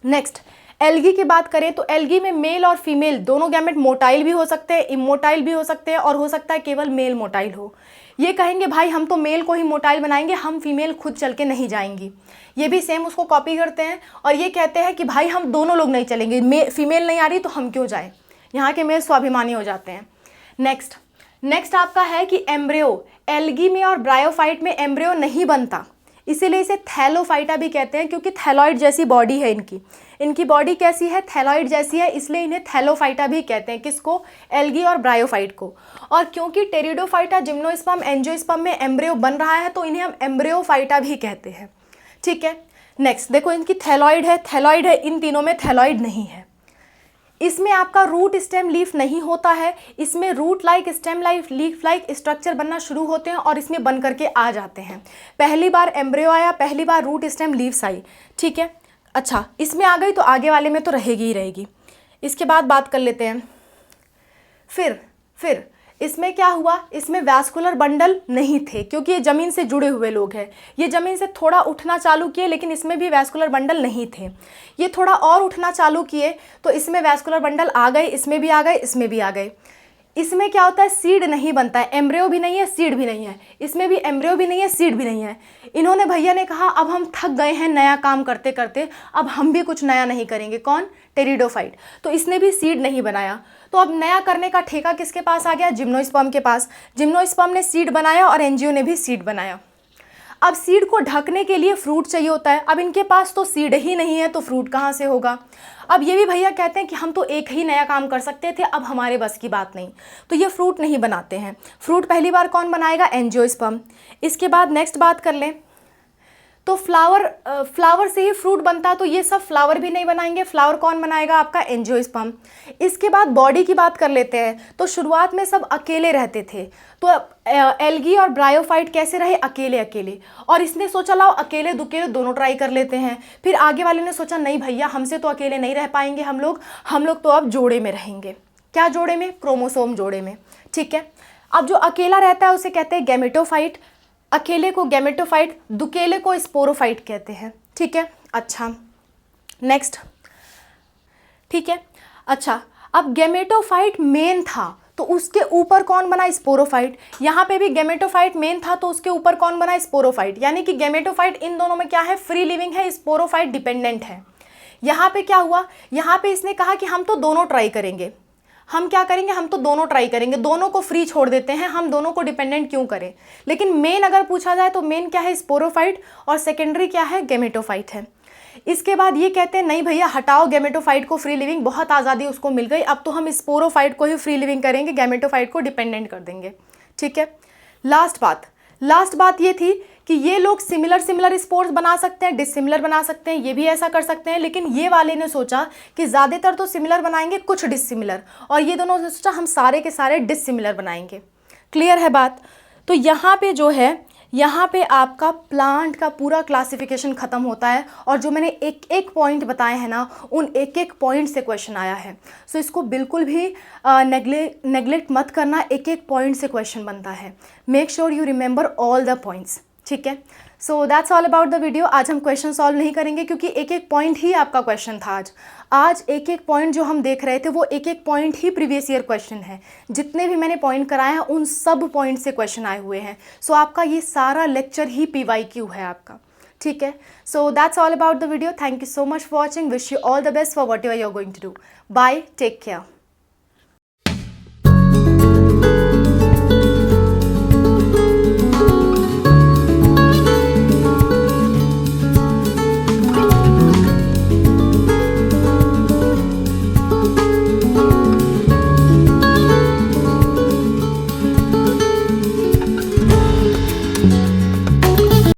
नेक्स्ट, एल्गी की बात करें तो एल्गी में मेल और फीमेल दोनों गैमेट मोटाइल भी हो सकते हैं, इमोटाइल भी हो सकते हैं, और हो सकता है केवल मेल मोटाइल हो। ये कहेंगे भाई हम तो मेल को ही मोटाइल बनाएंगे, हम फीमेल खुद चल के नहीं जाएंगी। ये भी सेम उसको कॉपी करते हैं और ये कहते हैं कि भाई हम दोनों लोग नहीं चलेंगे, फीमेल नहीं आ रही तो हम क्यों जाएं। यहाँ के मेल स्वाभिमानी हो जाते हैं। नेक्स्ट आपका है कि एम्ब्रियो, एल्गी में और ब्रायोफाइट में एम्ब्रियो नहीं बनता, इसीलिए इसे थैलोफाइटा भी कहते हैं, क्योंकि थैलॉइड जैसी बॉडी है इनकी बॉडी कैसी है? थैलॉइड जैसी है, इसलिए इन्हें थैलोफाइटा भी कहते हैं। किसको? एल्गी और ब्रायोफाइट को। और क्योंकि टेरिडोफाइटा, जिम्नोस्पर्म, एंजियोस्पर्म में एम्ब्रियो बन रहा है तो इन्हें हम एम्ब्रियोफाइटा भी कहते हैं। ठीक है, नेक्स्ट देखो इनकी थैलॉइड है, इन तीनों में थैलॉइड नहीं है। इसमें आपका रूट स्टेम लीफ नहीं होता है, इसमें root like stem like leaf like structure बनना शुरू होते हैं और इसमें बन करके आ जाते हैं। पहली बार एम्ब्रियो आया, पहली बार रूट स्टेम लीव्स आई, ठीक है। अच्छा, इसमें आ गई तो आगे वाले में तो रहेगी ही रहेगी। इसके बाद बात कर लेते हैं, फिर इसमें क्या हुआ, इसमें वैस्कुलर बंडल नहीं थे क्योंकि ये ज़मीन से जुड़े हुए लोग हैं। ये ज़मीन से थोड़ा उठना चालू किए लेकिन इसमें भी वैस्कुलर बंडल नहीं थे। ये थोड़ा और उठना चालू किए तो इसमें वैस्कुलर बंडल आ गए, इसमें भी आ गए, इसमें भी आ गए। इसमें क्या होता है, सीड नहीं बनता है, एम्ब्रियो भी नहीं है, सीड भी नहीं है। इसमें भी एम्ब्रियो भी नहीं है, सीड भी नहीं है। इन्होंने, भैया ने कहा अब हम थक गए हैं नया काम करते करते, अब हम भी कुछ नया नहीं करेंगे। कौन? टेरिडोफाइट। तो इसने भी सीड नहीं बनाया। तो अब नया करने का ठेका किसके पास आ गया? जिम्नोस्पर्म के पास। जिम्नोस्पर्म ने सीड बनाया और एंजियो ने भी सीड बनाया। अब सीड को ढकने के लिए फ्रूट चाहिए होता है। अब इनके पास तो सीड ही नहीं है तो फ्रूट कहाँ से होगा? अब ये भी भैया कहते हैं कि हम तो एक ही नया काम कर सकते थे, अब हमारे बस की बात नहीं, तो ये फ्रूट नहीं बनाते हैं। फ्रूट पहली बार कौन बनाएगा? एंजियोस्पर्म। इसके बाद नेक्स्ट बात कर लें तो फ्लावर से ही फ्रूट बनता है, तो ये सब फ्लावर भी नहीं बनाएंगे। फ्लावर कौन बनाएगा? आपका एंजियोस्पर्म। इसके बाद बॉडी की बात कर लेते हैं। तो शुरुआत में सब अकेले रहते थे, तो एल्गी और ब्रायोफाइट कैसे रहे? अकेले अकेले। और इसने सोचा लाओ अकेले दुकेले दोनों ट्राई कर लेते हैं। फिर आगे वाले ने सोचा नहीं भैया, हमसे तो अकेले नहीं रह पाएंगे हम लोग तो अब जोड़े में रहेंगे। क्या जोड़े में? क्रोमोसोम जोड़े में, ठीक है। अब जो अकेला रहता है उसे कहते हैं गैमेटोफाइट। अकेले को गैमेटोफाइट, दुकेले को स्पोरोफाइट कहते हैं, ठीक है। अच्छा, नेक्स्ट, ठीक है। अच्छा, अब गैमेटोफाइट मेन था तो उसके ऊपर कौन बना? स्पोरोफाइट। यहाँ पे भी गैमेटोफाइट मेन था तो उसके ऊपर कौन बना? स्पोरोफाइट। यानी कि गैमेटोफाइट इन दोनों में क्या है? फ्री लिविंग है, स्पोरोफाइट डिपेंडेंट है। यहाँ पे क्या हुआ? यहाँ पे इसने कहा कि हम तो दोनों ट्राई करेंगे। हम क्या करेंगे? हम तो दोनों ट्राई करेंगे, दोनों को फ्री छोड़ देते हैं, हम दोनों को डिपेंडेंट क्यों करें। लेकिन मेन अगर पूछा जाए तो मेन क्या है? स्पोरोफाइट, और सेकेंडरी क्या है? गैमेटोफाइट है। इसके बाद ये कहते हैं नहीं भैया हटाओ गैमेटोफाइट को, फ्री लिविंग बहुत आज़ादी उसको मिल गई, अब तो हम स्पोरोफाइट को ही फ्री लिविंग करेंगे, गैमेटोफाइट को डिपेंडेंट कर देंगे, ठीक है। लास्ट बात ये थी कि ये लोग सिमिलर स्पोर्स बना सकते हैं, डिसिमिलर बना सकते हैं, ये भी ऐसा कर सकते हैं। लेकिन ये वाले ने सोचा कि ज़्यादातर तो सिमिलर बनाएंगे, कुछ डिसिमिलर, और ये दोनों ने सोचा हम सारे के सारे डिसिमिलर बनाएंगे। क्लियर है बात? तो यहाँ पे जो है, यहाँ पे आपका प्लांट का पूरा क्लासिफिकेशन ख़त्म होता है। और जो मैंने एक एक पॉइंट बताए हैं ना, उन एक एक पॉइंट से क्वेश्चन आया है। सो इसको बिल्कुल भी नेग्लेक्ट मत करना, एक एक पॉइंट से क्वेश्चन बनता है। Make sure you remember all the points, ठीक है। So that's all about the video. आज हम क्वेश्चन सॉल्व नहीं करेंगे क्योंकि एक एक पॉइंट ही आपका क्वेश्चन था आज एक एक पॉइंट जो हम देख रहे थे वो एक एक पॉइंट ही प्रीवियस ईयर क्वेश्चन है। जितने भी मैंने पॉइंट कराए हैं उन सब पॉइंट से क्वेश्चन आए हुए हैं। सो आपका ये सारा लेक्चर ही PYQ है आपका, ठीक है। So that's all about the video. Thank you so much for watching. Wish you all the best for whatever you are going to do. Bye, take care.